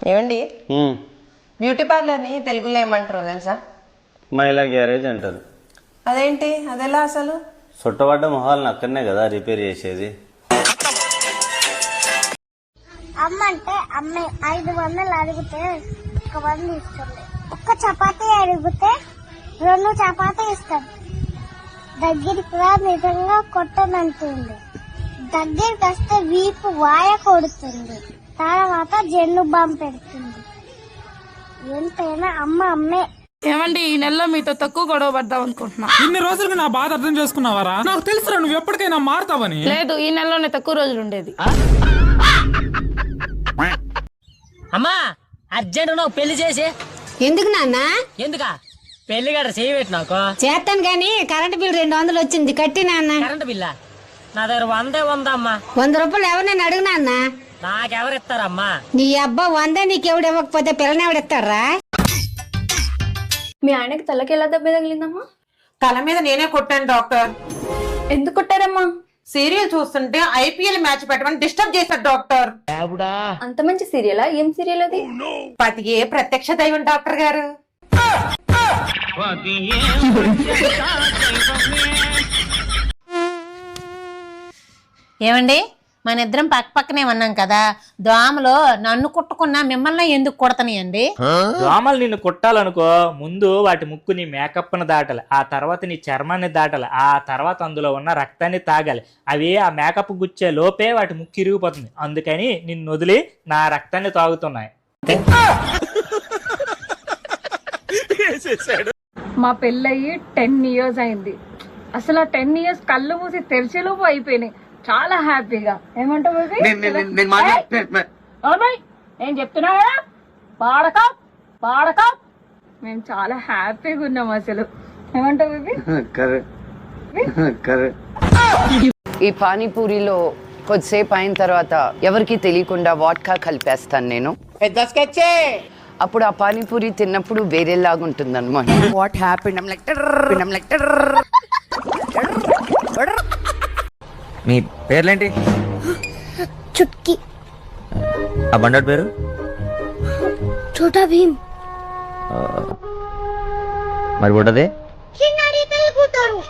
ఏమండి బ్యూటీ పార్లర్ని తెలుగులో ఏమంటారు తెలుసా? మహిళా గ్యారేజ్ అంటారు. అదేంటి అదెలా అసలు? చుట్టబడ్డ మొహాలను అక్కడనే కదా రిపేర్ చేసేది. అమ్మ అంటే అమ్మే 500 అడిగితే 100 ఇస్తుంది. ఒక్క చపాతీ అడిగితే 2 చపాతీ ఇస్తుంది. దగ్గరికి రా నిజంగా కొట్టనంటుంది. దగ్గరికి వస్తే వీపు వాయ కొడుతుంది. తర్వాత జెండు బాంబు పెడుతుంది. ఎంతైనా అమ్మ అమ్మే. ఏమండి ఈ నెలలో మీతో తక్కువ గొడవ పడదాం అనుకుంటున్నా. ఇన్ని రోజులుగా నా బాధ అర్థం చేసుకున్నావారా? నాకు తెలుసురా నువ్వు ఎప్పటికైనా మారుతావని. లేదు, ఈ నెలలోనే తక్కువ రోజులు ఉండేది. అమ్మా అర్జెంట్ నాకు పెళ్లి చేసి. ఎందుకు నాన్న? ఎందుకా పెళ్లి గడ చేయబెట్టి నాకు చేస్తాను గాని కరెంట్ బిల్ 200 వచ్చింది కట్టి నాన్న. కరెంట్ బిల్లా నా దగ్గర 100 ఉందమ్మా. 100 రూపాయలు ఎవరినైనా అడుగు నాన్న. నాకెవరిస్తారమ్మా? నీ అబ్బా 100 నీకెవడు ఇవ్వకపోతే పిల్లని ఎవడిస్తారా? మీ ఆయనకి తలకి ఎలా దెబ్బ తగిలిందమ్మా? తల మీద నేనే కొట్టాను డాక్టర్. ఎందుకు కొట్టారమ్మా? సీరియల్ చూస్తుంటే ఐపీఎల్ మ్యాచ్ పెట్టమని డిస్టర్బ్ చేశారు డాక్టర్. అంత మంచి సీరియలా? ఏం సీరియల్ అది? పతియే ప్రత్యక్ష దైవం డాక్టర్ గారు. ఏమండి, మన ఇద్దరం పక్క పక్కనే ఉన్నాం కదా, దోమలో నన్ను కుట్టుకున్నా మిమ్మల్ని ఎందుకు కుడతాయండి? దోమలు నిన్ను కుట్టాలనుకో, ముందు వాటి ముక్కు నీ మేకప్ను దాటాలి, ఆ తర్వాత నీ చర్మాన్ని దాటాలి, ఆ తర్వాత అందులో ఉన్న రక్తాన్ని తాగాలి. అవి ఆ మేకప్ గుచ్చే లోపే వాటి ముక్కు ఇరిగిపోతుంది. అందుకని నిన్ను వదిలి నా రక్తాన్ని తాగుతున్నాయి. మా పెళ్ళయి 10 years అయింది. అసలు ఆ 10 years కళ్ళు మూసి తెరిచేలోపు అయిపోయినాయి. చాలా హ్యాపీగా. ఏమంటావు బేబీ? నేను చెప్తున్నా కదా, పాడక మేము చాలా హ్యాపీగా ఉన్నాం అసలు. ఏమంటావు బేబీ? ఈ పానీపూరిలో కొద్దిసేపు అయిన తర్వాత ఎవరికి తెలియకుండా వాడ్కా కలిపేస్తాను నేను. అప్పుడు ఆ పానీపూరి తిన్నప్పుడు వేరేలాగుంటుంది అనమాట. What happened? మీ పేర్లేంటి? చుట్కీ. ఆ బండోడ్ పేరు? చోటా భీమ్. మరి బుడ్డదే? చిన్నారి తెలుగుతారు.